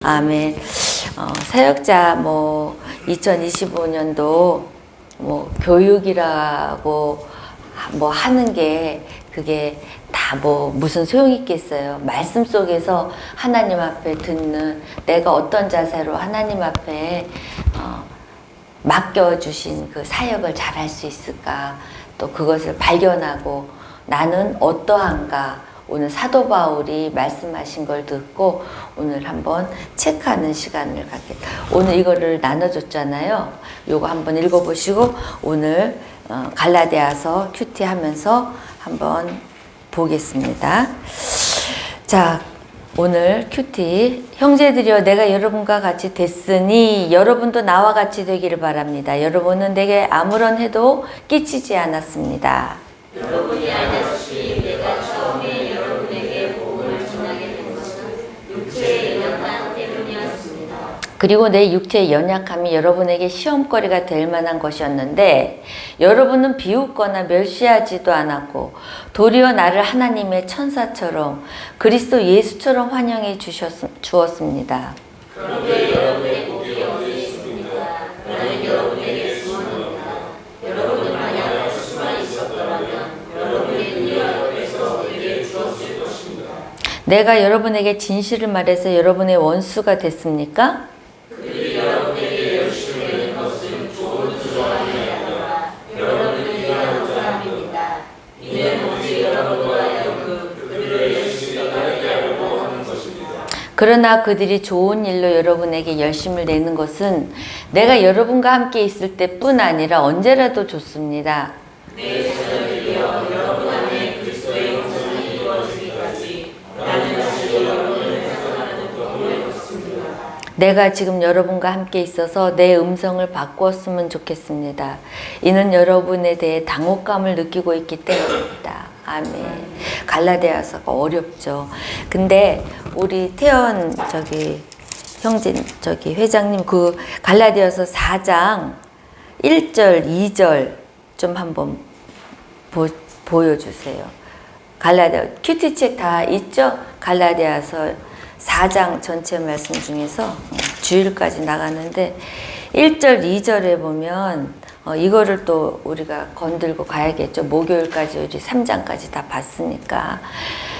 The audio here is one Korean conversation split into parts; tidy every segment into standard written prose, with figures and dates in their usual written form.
아멘. 사역자 2025년도 교육이라고 하는 게 그게 다 무슨 소용이 있겠어요. 말씀 속에서 하나님 앞에 듣는 내가 어떤 자세로 하나님 앞에 맡겨주신 그 사역을 잘할 수 있을까, 또 그것을 발견하고 나는 어떠한가. 오늘 사도 바울이 말씀하신 걸 듣고 오늘 한번 체크하는 시간을 갖겠다. 오늘 이거를 나눠줬잖아요. 요거 한번 읽어보시고 오늘 갈라디아서 큐티 하면서 한번 보겠습니다. 자, 오늘 큐티. 형제들이여, 내가 여러분과 같이 됐으니 여러분도 나와 같이 되기를 바랍니다. 여러분은 내게 아무런 해도 끼치지 않았습니다. 여러분이 알다시피 내가 처음에 여러분에게 복음을 전하게 된 것은 육체의 연약함 때문이었습니다. 그리고 내 육체의 연약함이 여러분에게 시험거리가 될 만한 것이었는데 여러분은 비웃거나 멸시하지도 않았고 도리어 나를 하나님의 천사처럼 그리스도 예수처럼 환영해 주었습니다. 그런데 여러분의 복이 어디 있습니까? 나는 여러분에게 수원합니다. 여러분은 만약 수만 있었더라면 여러분의 일을 어디서 내게 주었을 것입니다. 내가 여러분에게 진실을 말해서 여러분의 원수가 됐습니까? 그들이 여러분에게 열심히 되는 것은 좋은 뜻으로 하는 아니라 여러분을 위하고자 함입니다. 이는 오직 여러분과 하여금 그들을 열심히 하게 하려고 하는 것입니다. 그러나 그들이 좋은 일로 여러분에게 열심을 내는 것은 내가 여러분과 함께 있을 때뿐 아니라 언제라도 좋습니다. 내 자녀들이여, 여러분 안에 그리스도의 형상이 이루어지기까지 나는 다시 여러분을 훼손하는 고통을 받습니다. 내가 지금 여러분과 함께 있어서 내 음성을 바꾸었으면 좋겠습니다. 이는 여러분에 대해 당혹감을 느끼고 있기 때문입니다. 아멘. 갈라디아서가 어렵죠. 근데 우리 태연 형제 회장님 그 갈라디아서 4장 1절 2절 좀 한번 보여주세요. 갈라디아 큐티책 다 있죠? 갈라디아서 4장 전체 말씀 중에서 주일까지 나가는데 1절 2절에 보면 이거를 또 우리가 건들고 가야겠죠. 목요일까지 우리 3장까지 다 봤으니까.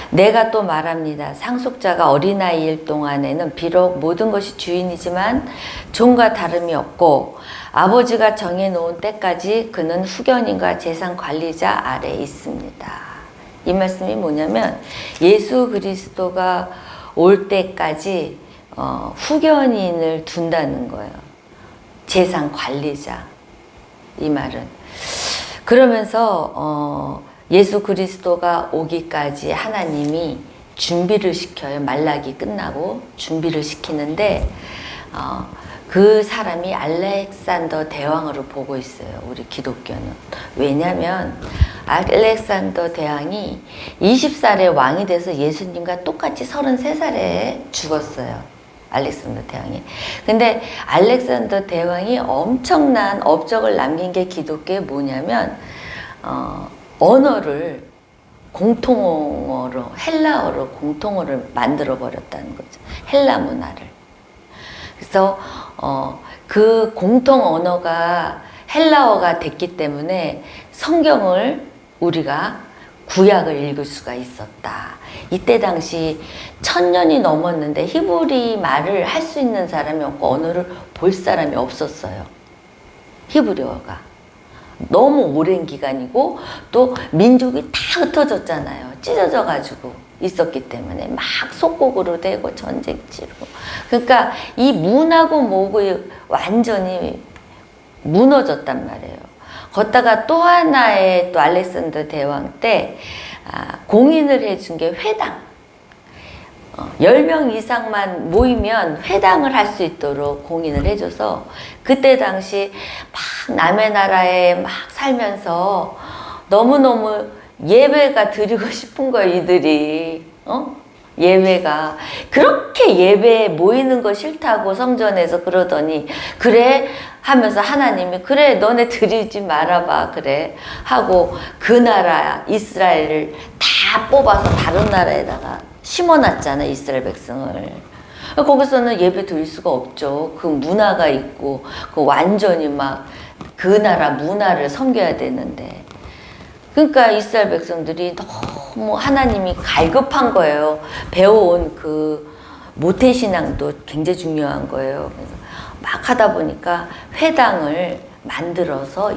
내가 또 말합니다. 상속자가 어린아이일 동안에는 비록 모든 것이 주인이지만 종과 다름이 없고 아버지가 정해놓은 때까지 그는 후견인과 재산 관리자 아래에 있습니다. 이 말씀이 뭐냐면 예수 그리스도가 올 때까지 후견인을 둔다는 거예요. 재산 관리자. 이 말은. 그러면서 예수 그리스도가 오기까지 하나님이 준비를 시켜요. 말라기 끝나고 준비를 시키는데 그 사람이 알렉산더 대왕으로 보고 있어요. 우리 기독교는. 왜냐하면 알렉산더 대왕이 20살에 왕이 돼서 예수님과 똑같이 33살에 죽었어요. 알렉산더 대왕이. 근데 알렉산더 대왕이 엄청난 업적을 남긴 게 기독교에 뭐냐면 언어를 공통어로, 헬라어로 공통어를 만들어 버렸다는 거죠. 헬라 문화를. 그래서 그 공통 언어가 헬라어가 됐기 때문에 성경을 우리가 구약을 읽을 수가 있었다. 이때 당시 1000년이 넘었는데 히브리 말을 할 수 있는 사람이 없고 언어를 볼 사람이 없었어요. 히브리어가. 너무 오랜 기간이고 또 민족이 다 흩어졌잖아요. 찢어져 가지고 있었기 때문에 막 속국으로 되고 전쟁 치르고. 그러니까 이 문하고 뭐고 완전히 무너졌단 말이에요. 걷다가 또 하나의 또 알렉산더 대왕 때 공인을 해준 게 회당. 10명 이상만 모이면 회당을 할 수 있도록 공인을 해줘서 그때 당시 막 남의 나라에 막 살면서 너무너무 예배가 드리고 싶은 거예요, 이들이. 예배가. 그렇게 예배에 모이는 거 싫다고 성전에서 그러더니 그래 하면서 하나님이 그래 너네 드리지 말아봐 그래 하고 그 나라 이스라엘을 다 뽑아서 다른 나라에다가 심어놨잖아, 이스라엘 백성을. 거기서는 예배 드릴 수가 없죠. 그 문화가 있고 그 완전히 막 그 나라 문화를 섬겨야 되는데, 그러니까 이스라엘 백성들이 너무 하나님이 갈급한 거예요. 배워온 그 모태신앙도 굉장히 중요한 거예요. 그래서 막 하다 보니까 회당을 만들어서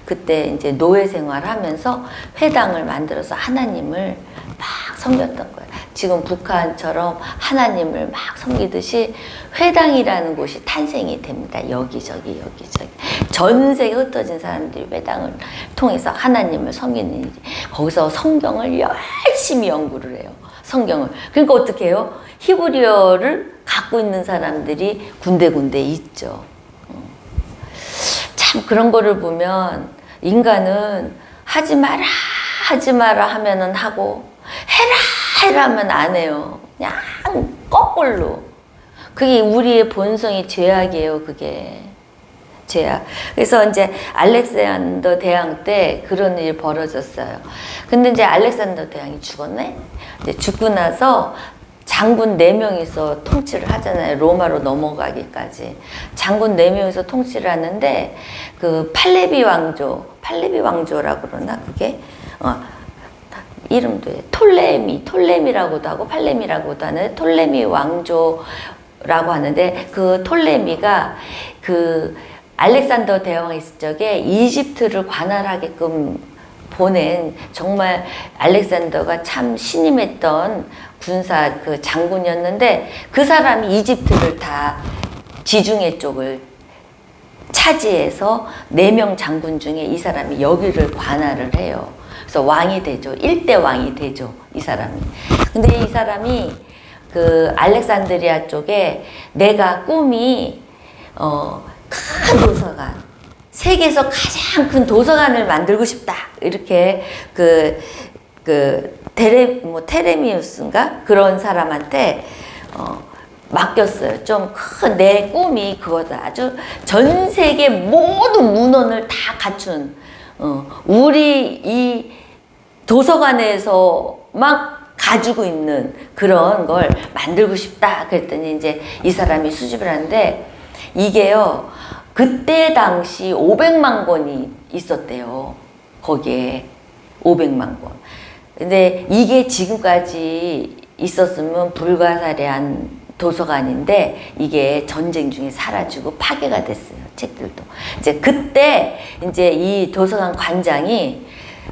그때 이제 노예 생활하면서 회당을 만들어서 하나님을 막 섬겼던 거예요. 지금 북한처럼 하나님을 막 섬기듯이 회당이라는 곳이 탄생이 됩니다. 여기저기 전 세계 흩어진 사람들이 회당을 통해서 하나님을 섬기는 일이, 거기서 성경을 열심히 연구를 해요. 성경을. 그러니까 어떻게 해요? 히브리어를 갖고 있는 사람들이 군데군데 있죠. 참 그런 거를 보면 인간은 하지 마라 하면은 하고, 해라 하면 안 해요. 그냥 거꾸로. 그게 우리의 본성이 죄악이에요. 그게 죄악. 그래서 이제 알렉산더 대왕 때 그런 일이 벌어졌어요. 근데 이제 알렉산더 대왕이 죽었네. 이제 죽고 나서 장군 4명이서 통치를 하잖아요. 로마로 넘어가기까지. 장군 4명이서 통치를 하는데, 그 팔레비 왕조라고 그러나, 그게? 이름도 톨레미라고도 하고, 팔레미라고도 하는데, 톨레미 왕조라고 하는데, 그 톨레미가 그 알렉산더 대왕이 있을 적에 이집트를 관할하게끔 보낸, 정말 알렉산더가 참 신임했던 군사 그 장군이었는데, 그 사람이 이집트를 다 지중해 쪽을 차지해서 4명 장군 중에 이 사람이 여기를 관할을 해요. 그래서 왕이 되죠. 1대 왕이 되죠. 이 사람이. 근데 이 사람이 그 알렉산드리아 쪽에 내가 꿈이 큰 도서관, 세계에서 가장 큰 도서관을 만들고 싶다. 이렇게 테레미우스인가? 그런 사람한테 맡겼어요. 좀 큰 내 꿈이 그거다. 아주 전 세계 모든 문헌을 다 갖춘, 우리 이 도서관에서 막 가지고 있는 그런 걸 만들고 싶다. 그랬더니 이제 이 사람이 수집을 하는데, 이게요, 그때 당시 500만 권이 있었대요. 거기에 500만 권. 근데 이게 지금까지 있었으면 불가사리한 도서관인데, 이게 전쟁 중에 사라지고 파괴가 됐어요. 책들도. 이제 그때 이제 이 도서관 관장이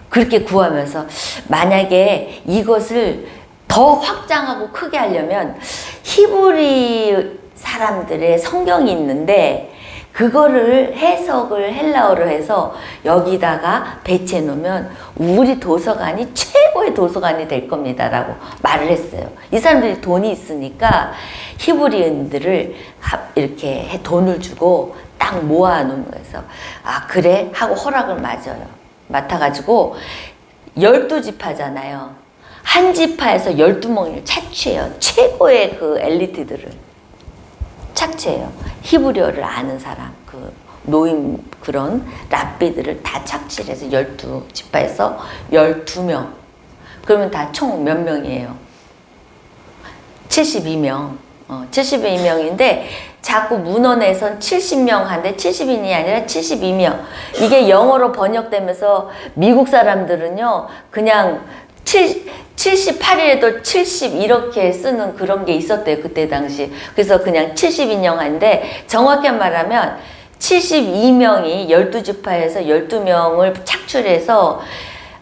그렇게 구하면서, 만약에 이것을 더 확장하고 크게 하려면 히브리 사람들의 성경이 있는데, 그거를 해석을 헬라어로 해서 여기다가 배치해 놓으면 우리 도서관이 최고의 도서관이 될 겁니다 라고 말을 했어요. 이 사람들이 돈이 있으니까 히브리인들을 이렇게 돈을 주고 딱 모아 놓은 거에서, 아 그래? 하고 허락을 맡아가지고 12지파잖아요. 한 지파에서 12명을 착취해요. 최고의 그 엘리트들을 착취해요. 히브리어를 아는 사람, 그 노임 그런 랍비들을 다 착취를 해서 12지파에서 12명. 그러면 다 총 몇 명이에요? 72명. 72명인데 자꾸 문헌에선 70명 한데 70인이 아니라 72명. 이게 영어로 번역되면서 미국 사람들은요, 그냥 78일에도 70 이렇게 쓰는 그런 게 있었대요. 그때 당시. 그래서 그냥 72명 한데, 정확히 말하면 72명이 12지파에서 12명을 착출해서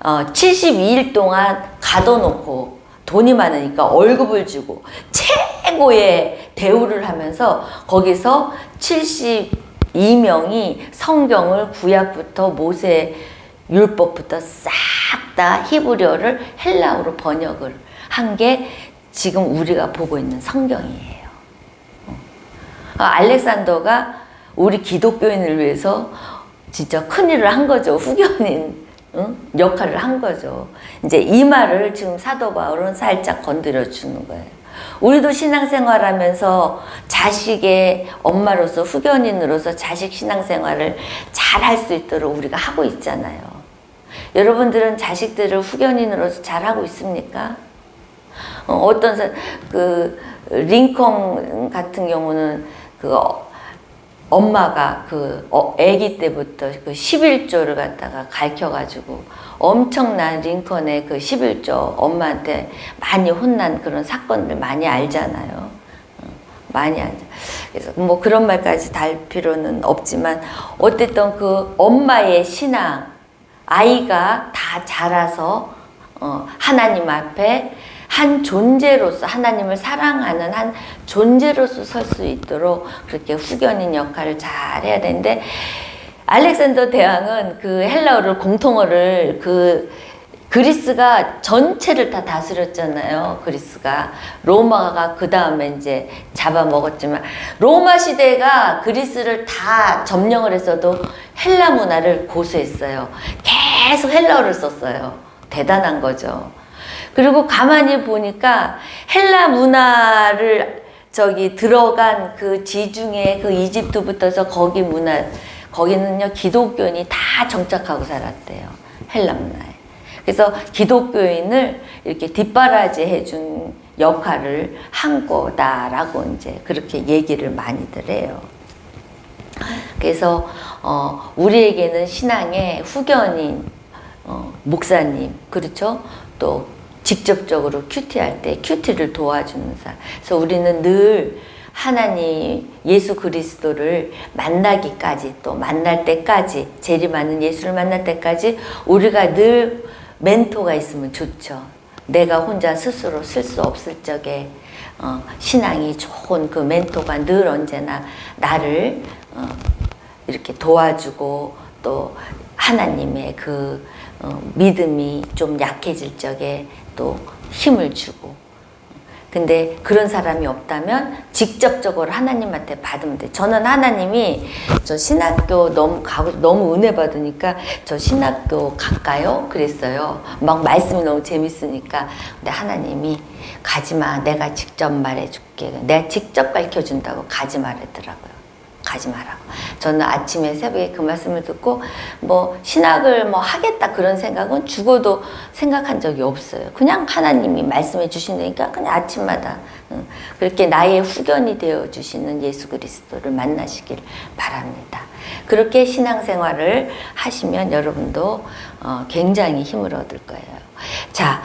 72일 동안 가둬놓고, 돈이 많으니까 월급을 주고 최고의 대우를 하면서 거기서 72명이 성경을 구약부터 모세 율법부터 싹 다 히브리어를 헬라어로 번역을 한 게 지금 우리가 보고 있는 성경이에요. 알렉산더가 우리 기독교인을 위해서 진짜 큰일을 한 거죠. 후견인 역할을 한 거죠. 이제 이 말을 지금 사도 바울은 살짝 건드려 주는 거예요. 우리도 신앙생활하면서 자식의 엄마로서, 후견인으로서 자식 신앙생활을 잘 할 수 있도록 우리가 하고 있잖아요. 여러분들은 자식들을 후견인으로서 잘 하고 있습니까? 어떤 그 링컨 같은 경우는 그 엄마가 그 아기 때부터 그 11조를 갖다가 가르쳐가지고 엄청난 링컨의 그 11조 엄마한테 많이 혼난 그런 사건들 많이 알잖아요. 많이 알죠. 그래서 뭐 그런 말까지 달 필요는 없지만 어쨌든 그 엄마의 신앙, 아이가 다 자라서 하나님 앞에 한 존재로서 하나님을 사랑하는 한 존재로서 설 수 있도록 그렇게 후견인 역할을 잘 해야 되는데 알렉산더 대왕은 그 헬라어를 공통어를 그 그리스가 전체를 다 다스렸잖아요. 그리스가 로마가 그 다음에 이제 잡아먹었지만 로마 시대가 그리스를 다 점령을 했어도 헬라 문화를 고수했어요. 계속 헬라어를 썼어요. 대단한 거죠. 그리고 가만히 보니까 헬라 문화를 들어간 그 지중해 그 이집트부터서 거기 문화 거기는요 기독교인이 다 정착하고 살았대요. 헬라 문화에. 그래서 기독교인을 이렇게 뒷바라지 해준 역할을 한 거다라고 이제 그렇게 얘기를 많이들 해요. 그래서 우리에게는 신앙의 후견인 목사님 그렇죠? 또 직접적으로 큐티할 때 큐티를 도와주는 사람. 그래서 우리는 늘 하나님 예수 그리스도를 만나기까지 또 만날 때까지 재림하는 예수를 만날 때까지 우리가 늘 멘토가 있으면 좋죠. 내가 혼자 스스로 쓸 수 없을 적에 신앙이 좋은 그 멘토가 늘 언제나 나를 이렇게 도와주고 또 하나님의 그 믿음이 좀 약해질 적에 또 힘을 주고 근데 그런 사람이 없다면 직접적으로 하나님한테 받으면 돼. 저는 하나님이 저 신학교 너무 은혜 받으니까 저 신학교 갈까요? 그랬어요. 막 말씀이 너무 재밌으니까. 근데 하나님이 가지마. 내가 직접 말해줄게. 내가 직접 가르쳐준다고 가지 말했더라고요. 가지 말라고. 저는 아침에 새벽에 그 말씀을 듣고 뭐 신학을 뭐 하겠다 그런 생각은 죽어도 생각한 적이 없어요. 그냥 하나님이 말씀해 주신다니까 그냥 아침마다 그렇게 나의 후견이 되어 주시는 예수 그리스도를 만나시길 바랍니다. 그렇게 신앙생활을 하시면 여러분도 굉장히 힘을 얻을 거예요. 자,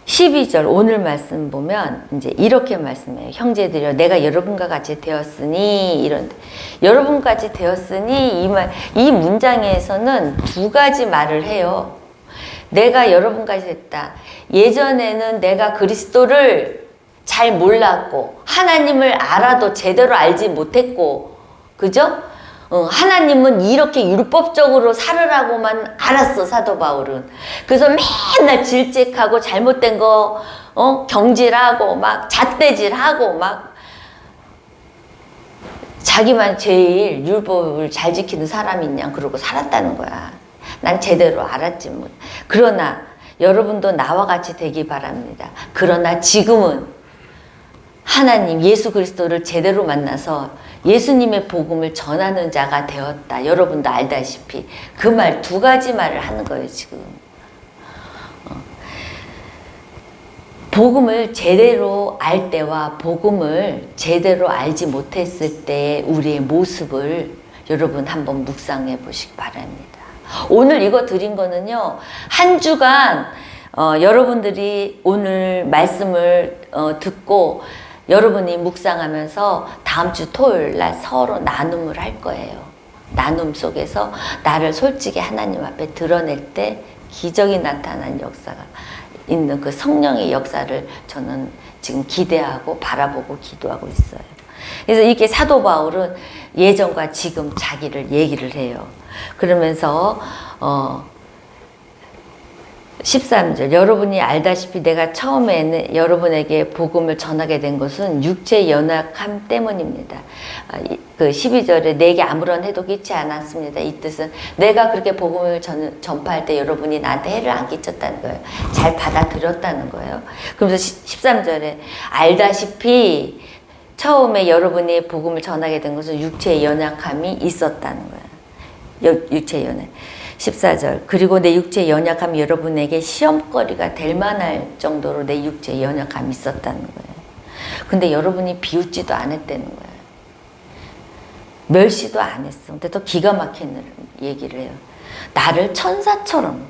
12절 오늘 말씀 보면 이제 이렇게 말씀해요. 형제들이여 내가 여러분과 같이 되었으니 이런 여러분까지 되었으니 이 문장에서는 두 가지 말을 해요. 내가 여러분까지 됐다. 예전에는 내가 그리스도를 잘 몰랐고 하나님을 알아도 제대로 알지 못했고 그죠? 하나님은 이렇게 율법적으로 살으라고만 알았어 사도 바울은. 그래서 맨날 질책하고 잘못된 거 경질하고 막 잣대질하고 막 자기만 제일 율법을 잘 지키는 사람이냐 그러고 살았다는 거야. 난 제대로 알았지 못. 그러나 여러분도 나와 같이 되기 바랍니다. 그러나 지금은 하나님 예수 그리스도를 제대로 만나서 예수님의 복음을 전하는 자가 되었다. 여러분도 알다시피 그 말 두 가지 말을 하는 거예요 지금. 복음을 제대로 알 때와 복음을 제대로 알지 못했을 때 우리의 모습을 여러분 한번 묵상해 보시기 바랍니다. 오늘 이거 드린 거는요 한 주간 여러분들이 오늘 말씀을 듣고 여러분이 묵상하면서 다음 주 토요일 날 서로 나눔을 할 거예요. 나눔 속에서 나를 솔직히 하나님 앞에 드러낼 때 기적이 나타난 역사가 있는 그 성령의 역사를 저는 지금 기대하고 바라보고 기도하고 있어요. 그래서 이렇게 사도 바울은 예전과 지금 자기를 얘기를 해요. 그러면서 13절 여러분이 알다시피 내가 처음에는 여러분에게 복음을 전하게 된 것은 육체의 연약함 때문입니다. 그 12절에 내게 아무런 해도 끼치 않았습니다. 이 뜻은 내가 그렇게 복음을 전파할 때 여러분이 나한테 해를 안 끼쳤다는 거예요. 잘 받아들였다는 거예요. 그러면서 13절에 알다시피 처음에 여러분이 복음을 전하게 된 것은 육체의 연약함이 있었다는 거예요. 육체의 연약. 14절. 그리고 내 육체의 연약함이 여러분에게 시험거리가 될 만할 정도로 내 육체의 연약함이 있었다는 거예요. 근데 여러분이 비웃지도 않았다는 거예요. 멸시도 안 했어. 근데 또 기가 막힌 얘기를 해요. 나를 천사처럼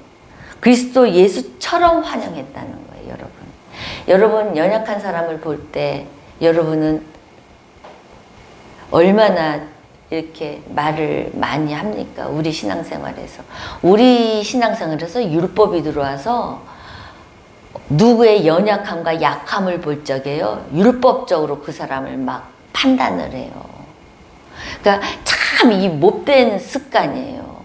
그리스도 예수처럼 환영했다는 거예요. 여러분. 여러분 연약한 사람을 볼 때 여러분은 얼마나 이렇게 말을 많이 합니까? 우리 신앙생활에서. 우리 신앙생활에서 율법이 들어와서 누구의 연약함과 약함을 볼 적에요. 율법적으로 그 사람을 막 판단을 해요. 그러니까 참 이 못된 습관이에요.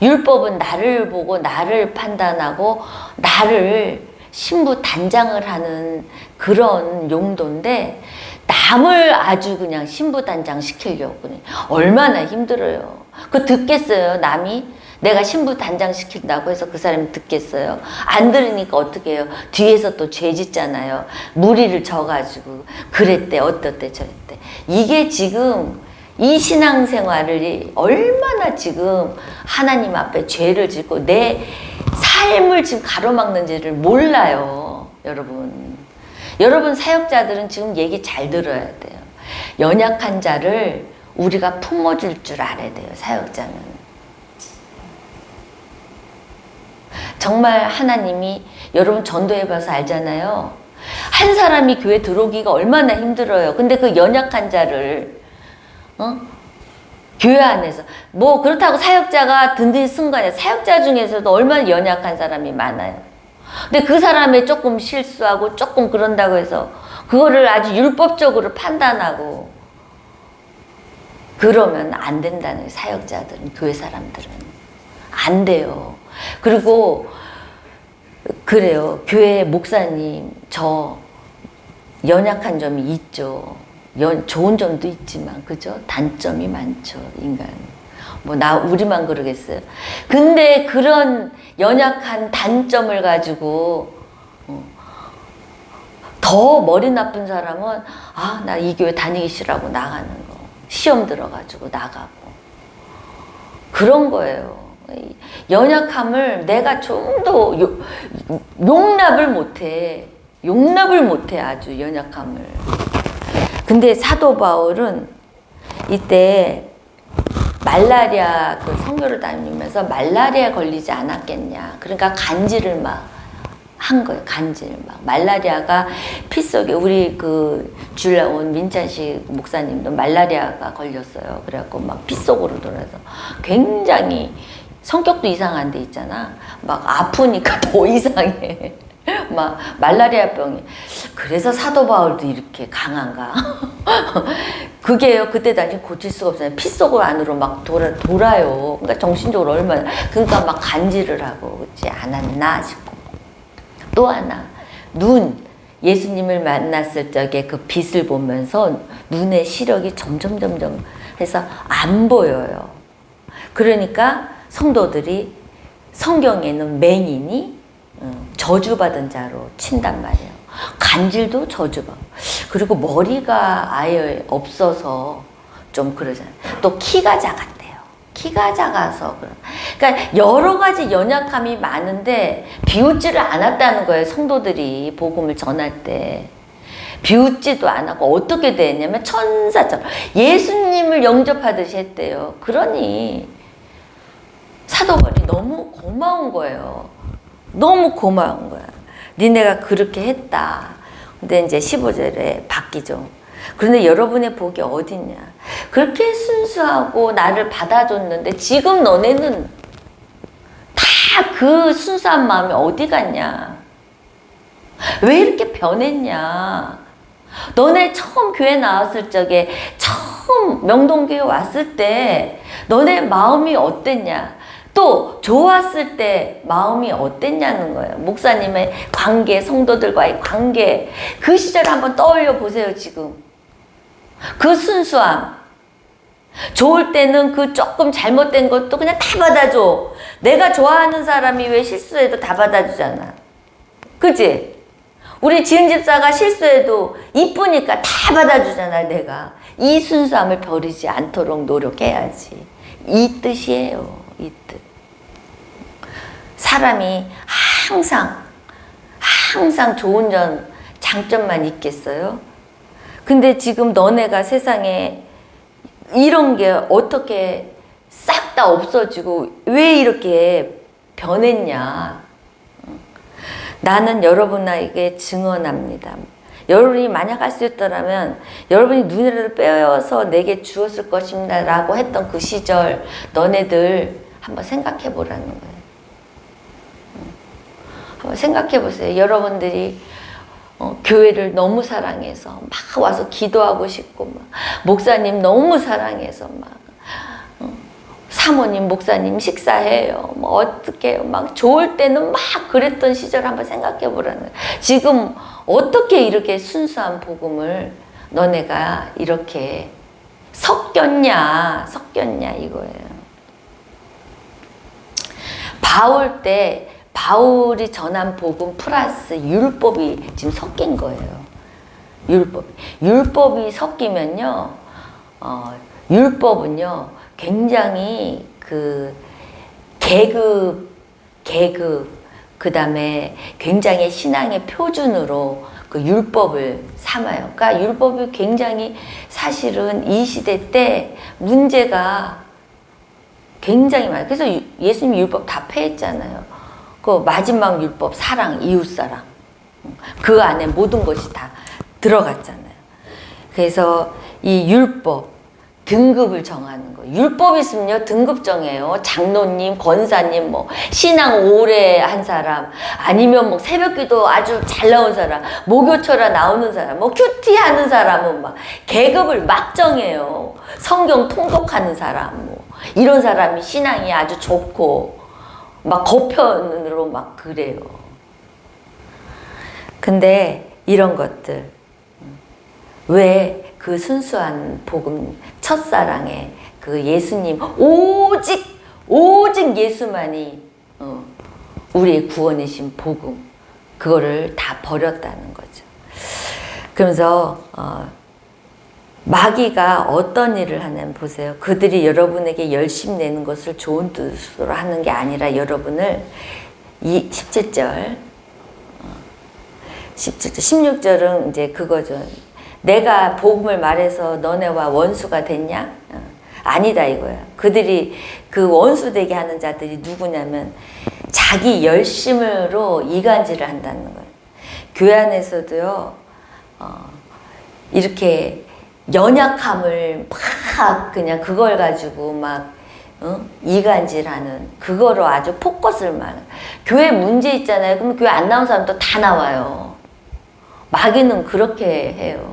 율법은 나를 보고 나를 판단하고 나를 신부 단장을 하는 그런 용도인데 남을 아주 그냥 신부 단장 시키려고 그냥 얼마나 힘들어요. 그거 듣겠어요? 남이 내가 신부 단장 시킨다고 해서 그 사람이 듣겠어요? 안 들으니까 어떻게 해요? 뒤에서 또 죄 짓잖아요. 무리를 져가지고 그랬대 어떻대 저랬대. 이게 지금 이 신앙생활이 얼마나 지금 하나님 앞에 죄를 짓고 내 삶을 지금 가로막는지를 몰라요. 여러분 사역자들은 지금 얘기 잘 들어야 돼요. 연약한 자를 우리가 품어줄 줄 알아야 돼요. 사역자는. 정말 하나님이 여러분 전도해봐서 알잖아요. 한 사람이 교회 들어오기가 얼마나 힘들어요. 근데 그 연약한 자를 교회 안에서 뭐 그렇다고 사역자가 든든히 쓴 거 아니야. 사역자 중에서도 얼마나 연약한 사람이 많아요. 근데 그 사람이 조금 실수하고 조금 그런다고 해서 그거를 아주 율법적으로 판단하고 그러면 안 된다는 거예요. 사역자들은, 교회 사람들은 안 돼요. 그리고 그래요. 교회 목사님 저 연약한 점이 있죠. 좋은 점도 있지만 그죠? 단점이 많죠. 인간. 뭐 우리만 그러겠어요. 근데 그런 연약한 단점을 가지고 더 머리 나쁜 사람은 나 이 교회 다니기 싫어하고 나가는 거. 시험 들어가지고 나가고. 그런 거예요. 연약함을 내가 좀 더 용납을 못해. 아주 연약함을. 근데 사도 바울은 이때 말라리아 그 선교를 다니면서 말라리아 걸리지 않았겠냐. 그러니까 간질을 막 한 거예요. 간질 막. 말라리아가 피 속에 우리 그 줄라온 민찬식 목사님도 말라리아가 걸렸어요. 그래갖고 막 피 속으로 돌아서 굉장히 성격도 이상한 데 있잖아. 막 아프니까 더 이상해. 막 말라리아병이. 그래서 사도 바울도 이렇게 강한가? 그게요. 그때 당시 고칠 수가 없어요. 피 속으로 안으로 막 돌아요. 그러니까 정신적으로 얼마나. 그러니까 막 간질을 하고 그렇지 않았나 싶고. 또 하나 눈. 예수님을 만났을 적에 그 빛을 보면서 눈의 시력이 점점 해서 안 보여요. 그러니까 성도들이 성경에는 맹인이 저주받은 자로 친단 말이에요. 간질도 저주받고. 그리고 머리가 아예 없어서 좀 그러잖아요. 또 키가 작았대요. 키가 작아서. 그러니까 여러 가지 연약함이 많은데 비웃지를 않았다는 거예요. 성도들이 복음을 전할 때. 비웃지도 않았고 어떻게 됐냐면 천사처럼 예수님을 영접하듯이 했대요. 그러니 사도 바울이 너무 고마운 거예요. 너무 고마운 거야. 니네가 그렇게 했다. 근데 이제 15절에 바뀌죠. 그런데 여러분의 복이 어딨냐. 그렇게 순수하고 나를 받아줬는데 지금 너네는 다 그 순수한 마음이 어디 갔냐. 왜 이렇게 변했냐. 너네 처음 교회 나왔을 적에 처음 명동교회 왔을 때 너네 마음이 어땠냐. 또 좋았을 때 마음이 어땠냐는 거예요. 목사님의 관계, 성도들과의 관계. 그 시절 한번 떠올려 보세요. 지금 그 순수함. 좋을 때는 그 조금 잘못된 것도 그냥 다 받아줘. 내가 좋아하는 사람이 왜 실수해도 다 받아주잖아. 그치? 우리 지은 집사가 실수해도 이쁘니까 다 받아주잖아. 내가 이 순수함을 버리지 않도록 노력해야지. 이 뜻이에요. 이 뜻. 사람이 항상 좋은 장점만 있겠어요? 근데 지금 너네가 세상에 이런 게 어떻게 싹 다 없어지고 왜 이렇게 변했냐? 나는 여러분에게 증언합니다. 여러분이 만약 할 수 있더라면 여러분이 눈이라도 빼어서 내게 주었을 것입니다 라고 했던 그 시절 너네들 한번 생각해 보라는 거예요. 한번 생각해 보세요. 여러분들이 교회를 너무 사랑해서 막 와서 기도하고 싶고 막 목사님 너무 사랑해서 막 사모님 목사님 식사해요. 뭐 어떻게 해요. 막 좋을 때는 막 그랬던 시절 한번 생각해 보라는 거예요. 지금 어떻게 이렇게 순수한 복음을 너네가 이렇게 섞였냐 이거예요. 바울이 전한 복음 플러스 율법이 지금 섞인 거예요. 율법이 섞이면요, 율법은요, 굉장히 그 계급, 그 다음에 굉장히 신앙의 표준으로 그 율법을 삼아요. 그러니까 율법이 굉장히 사실은 이 시대 때 문제가 굉장히 많아요. 그래서 예수님이 율법 다 폐했잖아요. 그 마지막 율법, 사랑, 이웃사랑. 그 안에 모든 것이 다 들어갔잖아요. 그래서 이 율법, 등급을 정하는 거예요. 율법 있으면요, 등급 정해요. 장로님, 권사님, 뭐, 신앙 오래 한 사람, 아니면 뭐, 새벽기도 아주 잘 나온 사람, 목요철에 나오는 사람, 뭐, 큐티 하는 사람은 막, 계급을 막 정해요. 성경 통독하는 사람, 뭐, 이런 사람이 신앙이 아주 좋고, 막, 거편으로 막 그래요. 근데, 이런 것들, 왜 그 순수한 복음, 첫사랑의 그 예수님, 오직 예수만이 우리의 구원이신 복음, 그거를 다 버렸다는 거죠. 그러면서 마귀가 어떤 일을 하냐면 보세요. 그들이 여러분에게 열심 내는 것을 좋은 뜻으로 하는 게 아니라 여러분을 17절, 16절은 이제 그거죠. 내가 복음을 말해서 너네와 원수가 됐냐? 아니다 이거야. 그들이 그 원수 되게 하는 자들이 누구냐면 자기 열심으로 이간질을 한다는 거예요. 교회 안에서도요, 이렇게 연약함을 막 그냥 그걸 가지고 막 이간질하는 그거로 아주 포커스를 많아요. 교회 문제 있잖아요. 그럼 교회 안 나온 사람도 다 나와요. 마귀는 그렇게 해요.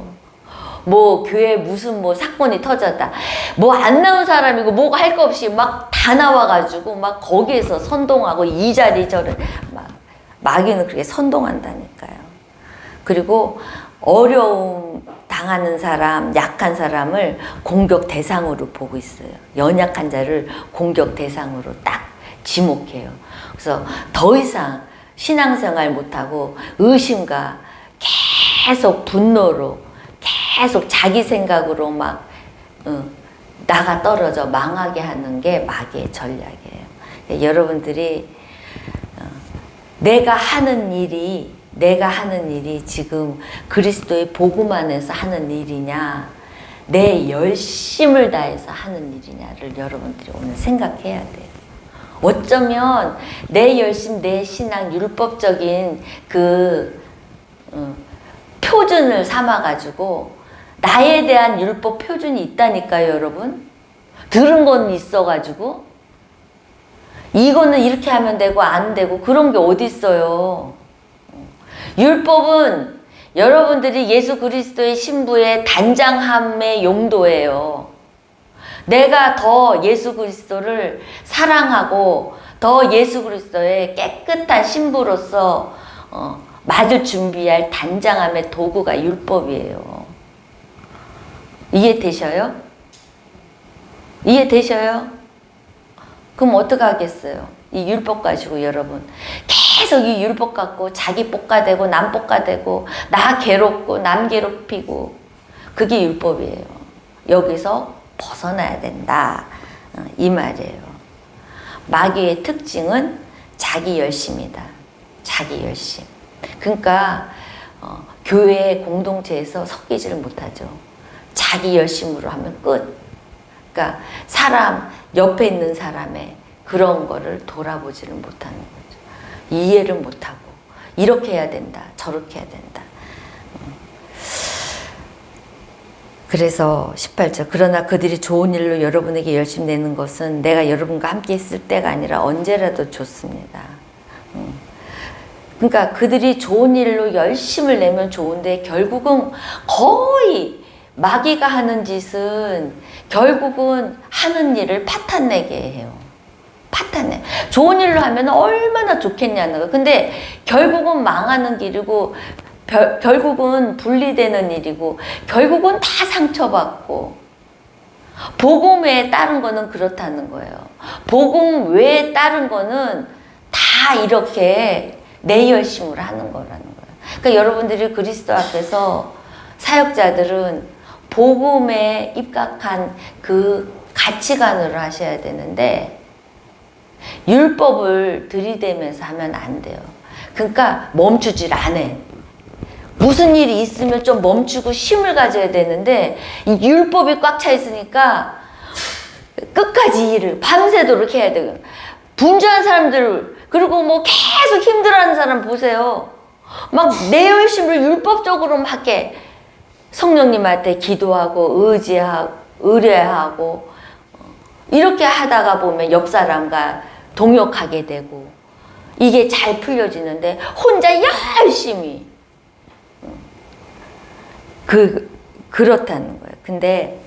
뭐 교회에 무슨 뭐 사건이 터졌다. 뭐 안 나온 사람이고 뭐가 할 거 없이 막 다 나와가지고 막 거기에서 선동하고 이 자리 저를 막 마귀는 그렇게 선동한다니까요. 그리고 어려움 당하는 사람, 약한 사람을 공격 대상으로 보고 있어요. 연약한 자를 공격 대상으로 딱 지목해요. 그래서 더 이상 신앙생활 못하고 의심과 계속 분노로 계속 자기 생각으로 막 나가 떨어져 망하게 하는 게 마귀의 전략이에요. 여러분들이 내가 하는 일이 지금 그리스도의 복음 안에서 하는 일이냐, 내 열심을 다해서 하는 일이냐를 여러분들이 오늘 생각해야 돼요. 어쩌면 내 열심, 내 신앙, 율법적인 그 표준을 삼아가지고 나에 대한 율법 표준이 있다니까요, 여러분. 들은 건 있어가지고 이거는 이렇게 하면 되고 안 되고 그런 게 어디 있어요. 율법은 여러분들이 예수 그리스도의 신부의 단장함의 용도예요. 내가 더 예수 그리스도를 사랑하고 더 예수 그리스도의 깨끗한 신부로서 맞을 준비할 단장함의 도구가 율법이에요. 이해되셔요? 이해되셔요? 그럼 어떡하겠어요? 이 율법 가지고 여러분 계속 이 율법 갖고 자기 볶아대고 남 볶아대고 나 괴롭고 남 괴롭히고 그게 율법이에요. 여기서 벗어나야 된다 이 말이에요. 마귀의 특징은 자기 열심이다. 자기 열심. 그러니까 교회 공동체에서 섞이지를 못하죠. 자기 열심으로 하면 끝. 그러니까 사람 옆에 있는 사람의 그런 거를 돌아보지를 못하는 거죠. 이해를 못하고 이렇게 해야 된다. 저렇게 해야 된다. 그래서 18절 그러나 그들이 좋은 일로 여러분에게 열심 내는 것은 내가 여러분과 함께 있을 때가 아니라 언제라도 좋습니다. 그러니까 그들이 좋은 일로 열심을 내면 좋은데 결국은 거의 마귀가 하는 짓은 결국은 하는 일을 파탄내게 해요. 파탄내. 좋은 일로 하면 얼마나 좋겠냐는 거예요. 근데 결국은 망하는 길이고 결국은 분리되는 일이고 결국은 다 상처받고 복음 외에 다른 거는 그렇다는 거예요. 복음 외에 다른 거는 다 이렇게 내 열심으로 하는 거라는 거예요. 그러니까 여러분들이 그리스도 앞에서 사역자들은 복음에 입각한 그 가치관으로 하셔야 되는데 율법을 들이대면서 하면 안 돼요. 그러니까 멈추질 않아. 무슨 일이 있으면 좀 멈추고 쉼을 가져야 되는데 이 율법이 꽉 차 있으니까 끝까지 일을 밤새도록 해야 돼요. 분주한 사람들 그리고 뭐 계속 힘들어하는 사람 보세요. 막 내 열심을 율법적으로 막 해. 성령님한테 기도하고 의뢰하고 이렇게 하다가 보면 옆 사람과 동역하게 되고 이게 잘 풀려지는데 혼자 열심히 그렇다는 거예요. 근데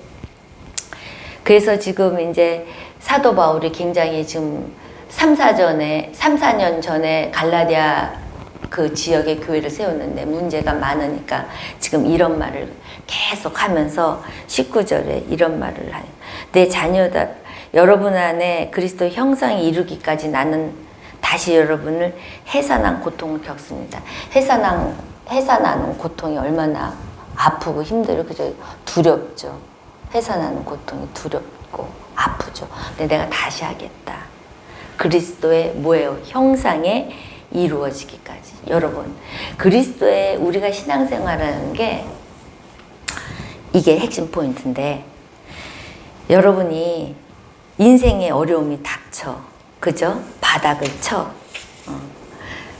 그래서 지금 이제 사도 바울이 굉장히 지금 3, 4년 전에 갈라디아 그 지역에 교회를 세웠는데 문제가 많으니까 지금 이런 말을 계속 하면서 19절에 이런 말을 해요. 내 자녀다 여러분 안에 그리스도 형상이 이루기까지 나는 다시 여러분을 해산한 고통을 겪습니다. 해산하는 고통이 얼마나 아프고 힘들고 그저 두렵죠. 해산하는 고통이 두렵고 아프죠. 근데 내가 다시 하겠다. 그리스도의 뭐예요? 형상에 이루어지기까지. 여러분, 그리스도의 우리가 신앙생활하는 게 이게 핵심 포인트인데 여러분이 인생의 어려움이 닥쳐. 그죠? 바닥을 쳐.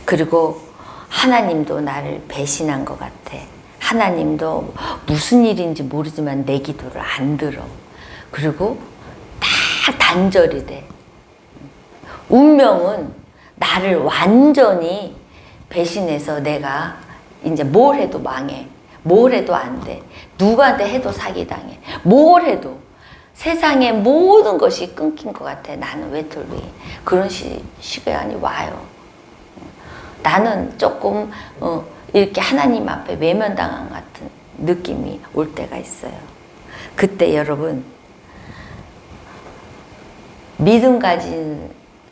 그리고 하나님도 나를 배신한 것 같아. 하나님도 무슨 일인지 모르지만 내 기도를 안 들어. 그리고 다 단절이 돼. 운명은 나를 완전히 배신해서 내가 이제 뭘 해도 망해. 뭘 해도 안 돼. 누구한테 해도 사기당해. 뭘 해도 세상의 모든 것이 끊긴 것 같아. 나는 외톨이. 그런 시간이 와요. 나는 조금 이렇게 하나님 앞에 외면당한 같은 느낌이 올 때가 있어요. 그때 여러분 믿음 가진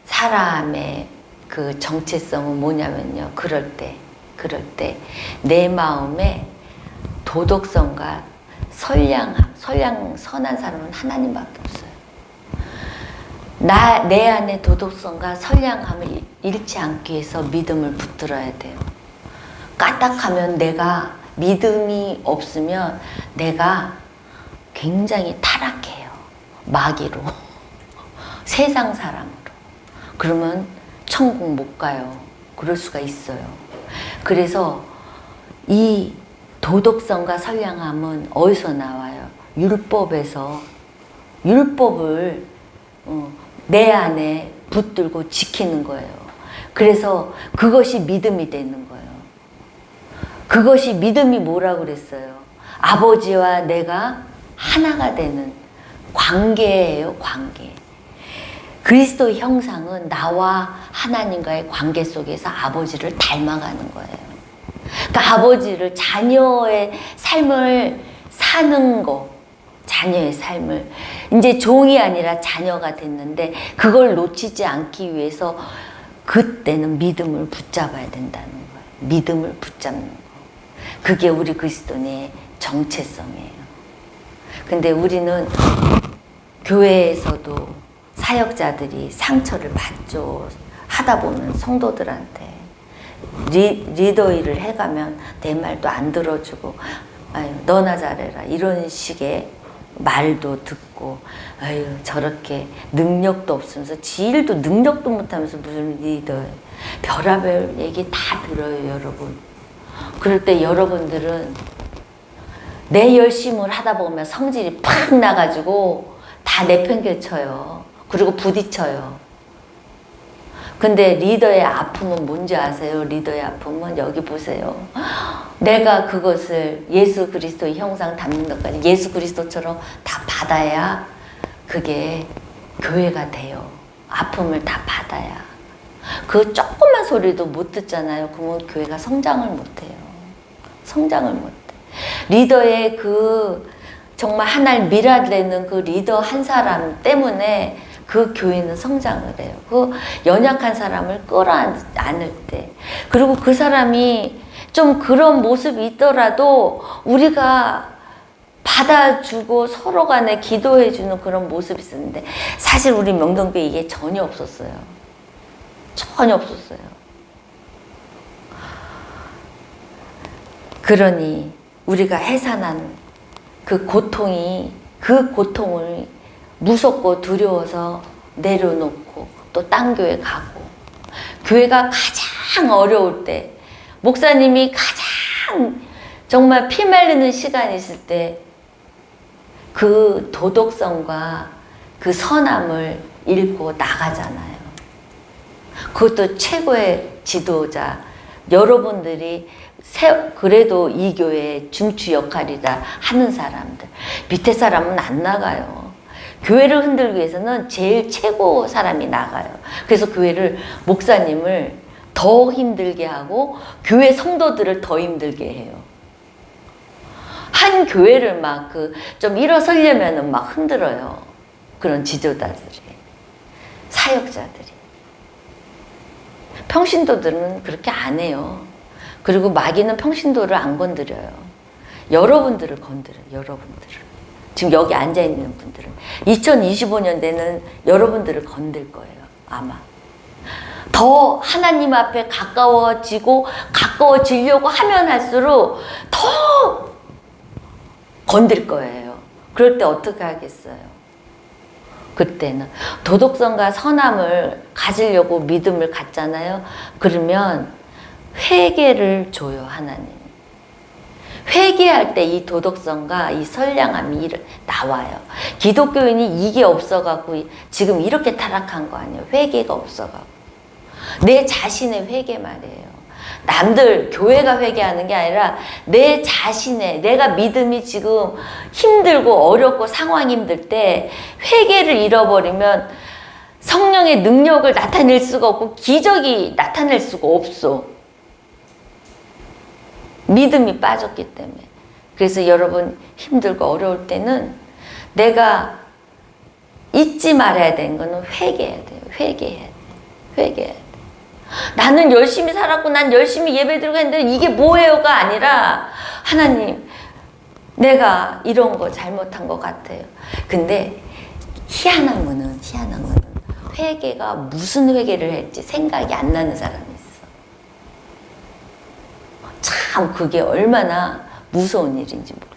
사람의 그 정체성은 뭐냐면요. 그럴 때 내 마음에 도덕성과 선한 사람은 하나님밖에 없어요. 내 안에 도덕성과 선량함을 잃지 않기 위해서 믿음을 붙들어야 돼요. 까딱하면 내가 믿음이 없으면 내가 굉장히 타락해요. 마귀로. 세상 사람으로. 그러면 천국 못 가요. 그럴 수가 있어요. 그래서 이 도덕성과 선량함은 어디서 나와요? 율법에서. 율법을 내 안에 붙들고 지키는 거예요. 그래서 그것이 믿음이 되는 거예요. 그것이 믿음이 뭐라고 그랬어요? 아버지와 내가 하나가 되는 관계예요, 관계. 그리스도의 형상은 나와 하나님과의 관계 속에서 아버지를 닮아가는 거예요. 그러니까 아버지를 자녀의 삶을 사는 거, 자녀의 삶을 이제 종이 아니라 자녀가 됐는데 그걸 놓치지 않기 위해서 그때는 믿음을 붙잡아야 된다는 거예요. 믿음을 붙잡는 거. 그게 우리 그리스도인의 정체성이에요. 근데 우리는 교회에서도 사역자들이 상처를 받죠. 하다 보면 성도들한테 리더 일을 해가면 내 말도 안 들어주고 아유 너나 잘해라 이런 식의 말도 듣고 아유 저렇게 능력도 없으면서 지 일도 능력도 못하면서 무슨 리더예요. 별의별 얘기 다 들어요 여러분. 그럴 때 여러분들은 내 열심을 하다 보면 성질이 팍 나가지고 다 내팽개쳐요. 그리고 부딪혀요. 근데 리더의 아픔은 뭔지 아세요? 리더의 아픔은 여기 보세요. 내가 그것을 예수 그리스도의 형상 담는 것까지 예수 그리스도처럼 다 받아야 그게 교회가 돼요. 아픔을 다 받아야. 그 조그만 소리도 못 듣잖아요. 그러면 교회가 성장을 못해요. 성장을 못해. 리더의 그 정말 하나를 밀어내는 그 리더 한 사람 때문에 그 교회는 성장을 해요. 그 연약한 사람을 끌어안을 때. 그리고 그 사람이 좀 그런 모습이 있더라도 우리가 받아주고 서로 간에 기도해주는 그런 모습이 있었는데 사실 우리 명동교회 이게 전혀 없었어요. 전혀 없었어요. 그러니 우리가 해산한 그 고통을 무섭고 두려워서 내려놓고 또 딴 교회 가고 교회가 가장 어려울 때 목사님이 가장 정말 피 말리는 시간이 있을 때 그 도덕성과 그 선함을 잃고 나가잖아요. 그것도 최고의 지도자 여러분들이 그래도 이 교회의 중추 역할이다 하는 사람들 밑에 사람은 안 나가요. 교회를 흔들기 위해서는 제일 최고 사람이 나가요. 그래서 교회를 목사님을 더 힘들게 하고 교회 성도들을 더 힘들게 해요. 한 교회를 막 좀 일어서려면은 막 흔들어요. 그런 지도자들이 사역자들이 평신도들은 그렇게 안 해요. 그리고 마귀는 평신도를 안 건드려요. 여러분들을 건드려요. 여러분들을. 지금 여기 앉아있는 분들은 2025년대는 여러분들을 건들 거예요. 아마 더 하나님 앞에 가까워지려고 하면 할수록 더 건들 거예요. 그럴 때 어떻게 하겠어요? 그때는 도덕성과 선함을 가지려고 믿음을 갖잖아요. 그러면 회개를 줘요. 하나님. 회개할 때 이 도덕성과 이 선량함이 나와요. 기독교인이 이게 없어갖고 지금 이렇게 타락한 거 아니에요. 회개가 없어갖고. 내 자신의 회개 말이에요. 남들 교회가 회개하는 게 아니라 내 자신의 내가 믿음이 지금 힘들고 어렵고 상황이 힘들 때 회개를 잃어버리면 성령의 능력을 나타낼 수가 없고 기적이 나타낼 수가 없어. 믿음이 빠졌기 때문에. 그래서 여러분 힘들고 어려울 때는 내가 잊지 말아야 되는 거는 회개해야 돼요. 회개해야 돼. 회개해야 돼. 나는 열심히 살았고 난 열심히 예배드리고 했는데 이게 뭐예요가 아니라 하나님 내가 이런 거 잘못한 것 같아요. 근데 희한한 거는 회개가 무슨 회개를 했지 생각이 안 나는 사람이 있어. 참 그게 얼마나 무서운 일인지 몰라.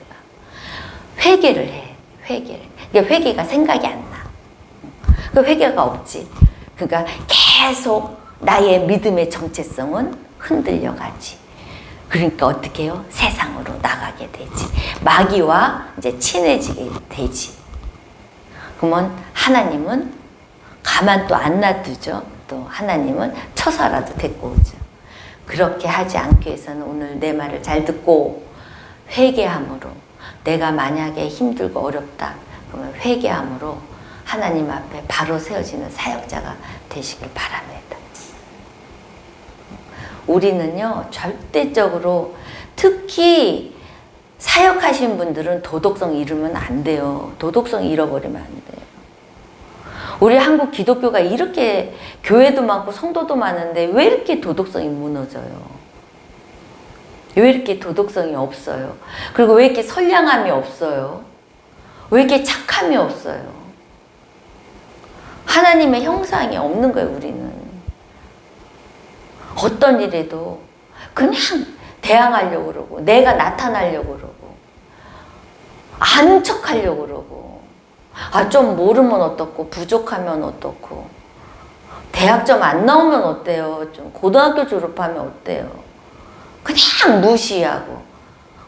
회개를 해. 회개를. 그러니까 회개가 생각이 안 나. 그 회개가 없지. 그러니까 계속 나의 믿음의 정체성은 흔들려가지. 그러니까 어떻게 해요? 세상으로 나가게 되지. 마귀와 이제 친해지게 되지. 그러면 하나님은 가만 또 안 놔두죠. 또 하나님은 쳐서라도 데리고 오죠. 그렇게 하지 않기 위해서는 오늘 내 말을 잘 듣고 회개함으로 내가 만약에 힘들고 어렵다 그러면 회개함으로 하나님 앞에 바로 세워지는 사역자가 되시길 바랍니다. 우리는요 절대적으로 특히 사역하신 분들은 도덕성 잃으면 안 돼요. 도덕성 잃어버리면 안 돼요. 우리 한국 기독교가 이렇게 교회도 많고 성도도 많은데 왜 이렇게 도덕성이 무너져요? 왜 이렇게 도덕성이 없어요? 그리고 왜 이렇게 선량함이 없어요? 왜 이렇게 착함이 없어요? 하나님의 형상이 없는 거예요, 우리는. 어떤 일에도 그냥 대항하려고 그러고 내가 나타나려고 그러고 아는 척 하려고 그러고 좀 모르면 어떻고 부족하면 어떻고 대학점 안 나오면 어때요? 좀 고등학교 졸업하면 어때요? 그냥 무시하고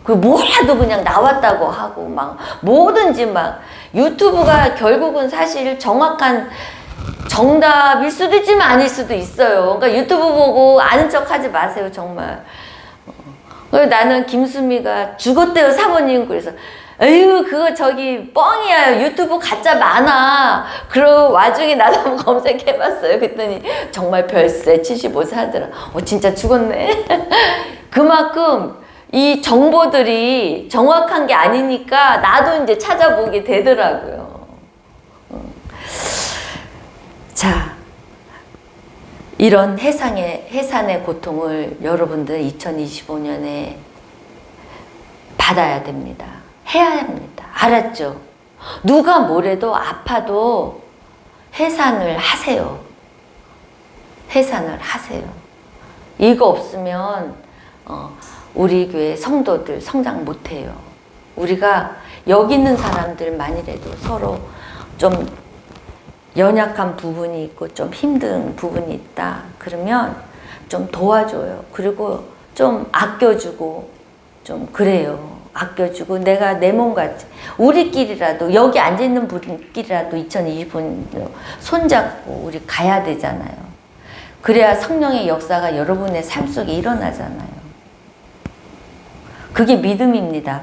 그리고 뭐라도 그냥 나왔다고 하고 막 뭐든지 막 유튜브가 결국은 사실 정확한 정답일 수도 있지만 아닐 수도 있어요. 그러니까 유튜브 보고 아는 척 하지 마세요, 정말. 그래서 나는 김수미가 죽었대요, 사모님. 그래서 에휴 그거 저기 뻥이야, 유튜브 가짜 많아. 그런 와중에 나도 한번 검색해봤어요. 그랬더니 정말 별세 75세 하더라. 진짜 죽었네. 그만큼 이 정보들이 정확한 게 아니니까 나도 이제 찾아보게 되더라고요. 자, 이런 해산의 고통을 여러분들 2025년에 받아야 됩니다. 해야 합니다. 알았죠? 누가 뭐래도 아파도 해산을 하세요. 해산을 하세요. 이거 없으면 우리 교회 성도들 성장 못해요. 우리가 여기 있는 사람들만이라도 서로 좀 연약한 부분이 있고 좀 힘든 부분이 있다. 그러면 좀 도와줘요. 그리고 좀 아껴주고 좀 그래요. 아껴주고 내가 내 몸같이 우리끼리라도 여기 앉아있는 분끼리라도 2025년 손잡고 우리 가야 되잖아요. 그래야 성령의 역사가 여러분의 삶 속에 일어나잖아요. 그게 믿음입니다.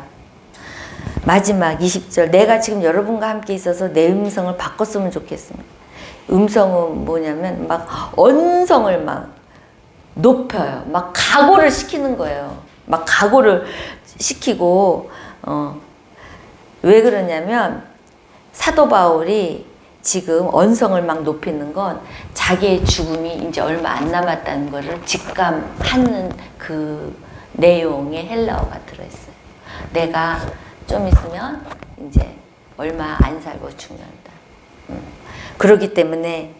마지막 20절 내가 지금 여러분과 함께 있어서 내 음성을 바꿨으면 좋겠습니다. 음성은 뭐냐면 막 언성을 막 높여요. 막 각오를 시키는 거예요. 막 각오를 시키고 왜 그러냐면 사도 바울이 지금 언성을 막 높이는 건 자기의 죽음이 이제 얼마 안 남았다는 것을 직감하는 그 내용의 헬라어가 들어있어요. 내가 좀 있으면 이제 얼마 안 살고 죽는다. 그렇기 때문에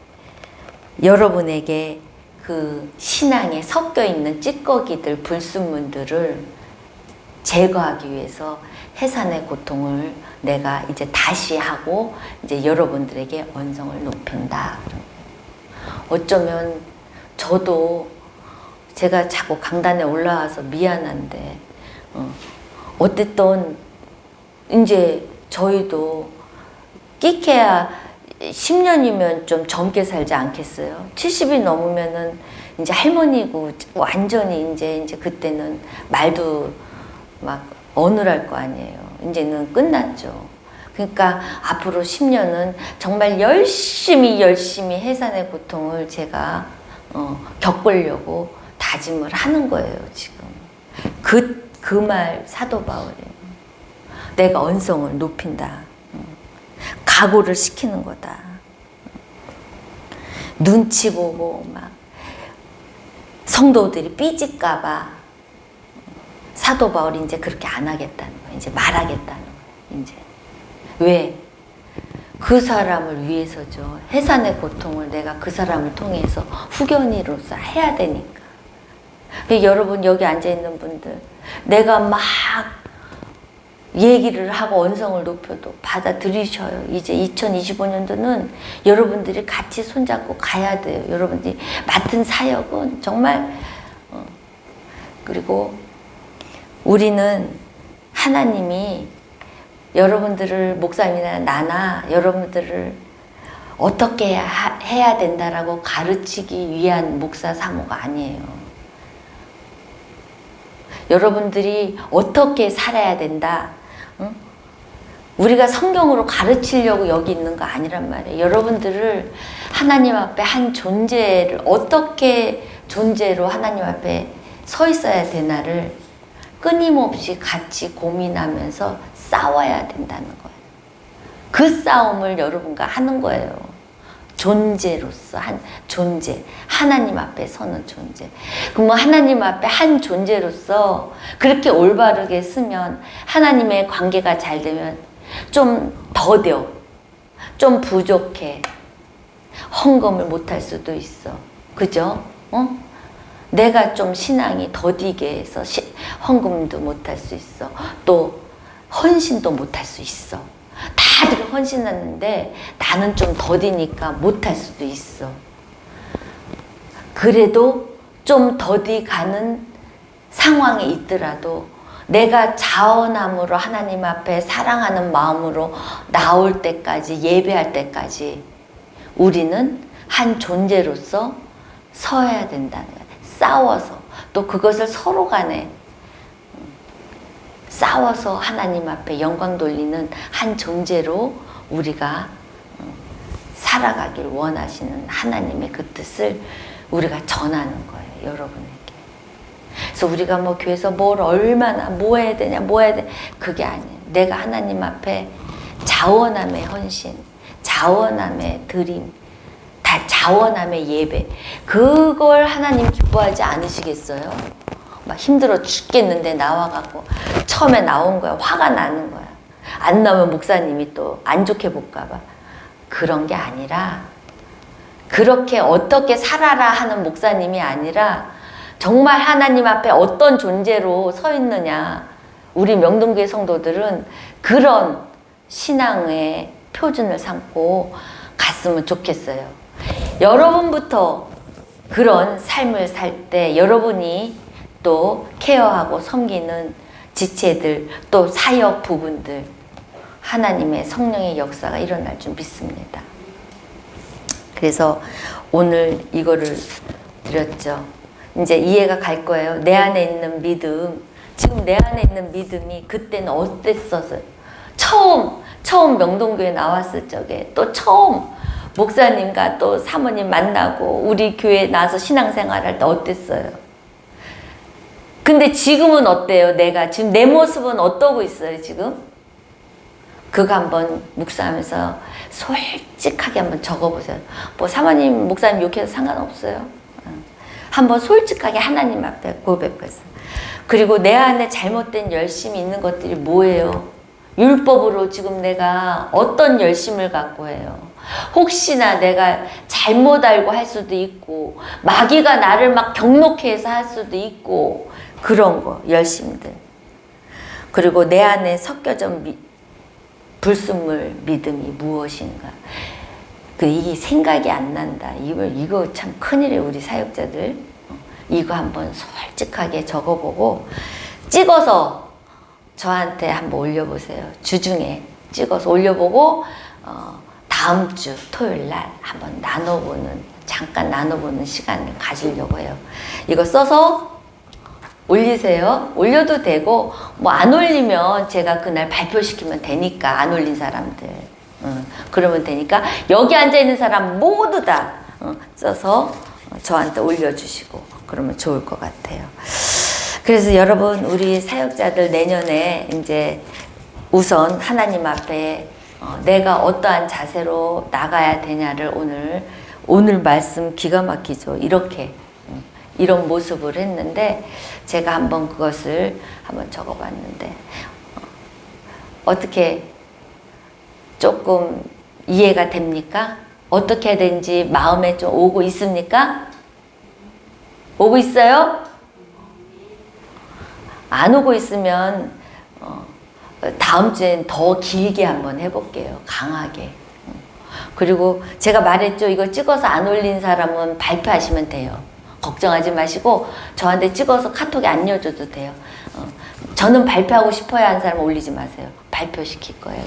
여러분에게 그 신앙에 섞여 있는 찌꺼기들, 불순물들을 제거하기 위해서 해산의 고통을 내가 이제 다시 하고 이제 여러분들에게 언성을 높인다. 어쩌면 저도 제가 자꾸 강단에 올라와서 미안한데 어쨌든 이제 저희도 끼케야 10년이면 좀 젊게 살지 않겠어요? 70이 넘으면은 이제 할머니고 완전히 이제 그때는 말도 막 어눌할 거 아니에요. 이제는 끝났죠. 그러니까 앞으로 10년은 정말 열심히 해산의 고통을 제가 겪으려고 다짐을 하는 거예요, 지금. 그 말 사도 바울이에요. 내가 언성을 높인다. 각오를 시키는 거다. 눈치 보고 막 성도들이 삐질까봐 사도 바울이 이제 그렇게 안 하겠다는 거예요. 이제 말하겠다는 거예요. 이제 왜? 그 사람을 위해서죠. 해산의 고통을 내가 그 사람을 통해서 후견이로서 해야 되니까. 여러분 여기 앉아 있는 분들 내가 막 얘기를 하고 언성을 높여도 받아들이셔요. 이제 2025년도는 여러분들이 같이 손잡고 가야 돼요. 여러분들이 맡은 사역은 정말 그리고 우리는 하나님이 여러분들을 목사님이나 나나 여러분들을 어떻게 해야 된다라고 가르치기 위한 목사 사모가 아니에요. 여러분들이 어떻게 살아야 된다. 응? 우리가 성경으로 가르치려고 여기 있는 거 아니란 말이에요. 여러분들을 하나님 앞에 한 존재를 어떻게 존재로 하나님 앞에 서 있어야 되나를 끊임없이 같이 고민하면서 싸워야 된다는 거예요. 그 싸움을 여러분과 하는 거예요. 존재로서 한 존재, 하나님 앞에 서는 존재. 그럼 하나님 앞에 한 존재로서 그렇게 올바르게 쓰면 하나님의 관계가 잘 되면 좀 더뎌, 좀 부족해, 헌금을 못할 수도 있어. 그죠? 내가 좀 신앙이 더디게 해서 헌금도 못할 수 있어. 또 헌신도 못할 수 있어. 다들 헌신하는데 나는 좀 더디니까 못할 수도 있어. 그래도 좀 더디 가는 상황에 있더라도 내가 자원함으로 하나님 앞에 사랑하는 마음으로 나올 때까지, 예배할 때까지 우리는 한 존재로서 서야 된다는 거야. 싸워서, 또 그것을 서로 간에 싸워서 하나님 앞에 영광 돌리는 한 존재로 우리가 살아가길 원하시는 하나님의 그 뜻을 우리가 전하는 거예요, 여러분에게. 그래서 우리가 뭐 교회에서 뭘 얼마나 뭐 해야 되냐, 뭐 해야 돼, 그게 아니에요. 내가 하나님 앞에 자원함의 헌신, 자원함의 드림, 다 자원함의 예배, 그걸 하나님 기뻐하지 않으시겠어요? 막 힘들어 죽겠는데 나와갖고 처음에 나온 거야. 화가 나는 거야. 안 나오면 목사님이 또 안 좋게 볼까봐. 그런 게 아니라, 그렇게 어떻게 살아라 하는 목사님이 아니라 정말 하나님 앞에 어떤 존재로 서 있느냐. 우리 명동교회 성도들은 그런 신앙의 표준을 삼고 갔으면 좋겠어요. 여러분부터 그런 삶을 살 때 여러분이 또 케어하고 섬기는 지체들, 또 사역 부분들, 하나님의 성령의 역사가 일어날 줄 믿습니다. 그래서 오늘 이거를 드렸죠. 이제 이해가 갈 거예요. 내 안에 있는 믿음, 지금 내 안에 있는 믿음이 그때는 어땠었어요? 처음 명동교회 나왔을 적에, 또 처음 목사님과 또 사모님 만나고 우리 교회 나와서 신앙생활 할 때 어땠어요? 근데 지금은 어때요? 내가 지금 내 모습은 어떠고 있어요, 지금? 그거 한번 묵상하면서 솔직하게 한번 적어보세요. 뭐 사모님, 목사님 욕해도 상관없어요. 한번 솔직하게 하나님 앞에 고백했어요. 그리고 내 안에 잘못된 열심이 있는 것들이 뭐예요? 율법으로 지금 내가 어떤 열심을 갖고 해요? 혹시나 내가 잘못 알고 할 수도 있고, 마귀가 나를 막 경록해 해서 할 수도 있고, 그런 거, 열심들. 그리고 내 안에 섞여져 불순물 믿음이 무엇인가. 이 생각이 안 난다. 이거 참 큰일이에요, 우리 사역자들. 이거 한번 솔직하게 적어보고 찍어서 저한테 한번 올려보세요. 주중에 찍어서 올려보고 다음 주 토요일 날 한번 잠깐 나눠보는 시간을 가지려고 해요. 이거 써서 올리세요. 올려도 되고, 뭐 안 올리면 제가 그날 발표시키면 되니까, 안 올린 사람들. 그러면 되니까 여기 앉아있는 사람 모두 다 써서 저한테 올려주시고 그러면 좋을 것 같아요. 그래서 여러분, 우리 사역자들 내년에 이제 우선 하나님 앞에 내가 어떠한 자세로 나가야 되냐를 오늘 말씀 기가 막히죠. 이런 모습을 했는데, 제가 한번 그것을 한번 적어봤는데, 어떻게 조금 이해가 됩니까? 어떻게 해야 되는지 마음에 좀 오고 있습니까? 오고 있어요? 안 오고 있으면 다음 주엔 더 길게 한번 해볼게요. 강하게. 그리고 제가 말했죠. 이거 찍어서 안 올린 사람은 발표하시면 돼요. 걱정하지 마시고 저한테 찍어서 카톡에 안 넣어줘도 돼요. 저는 발표하고 싶어야 하는 사람 올리지 마세요. 발표시킬 거예요.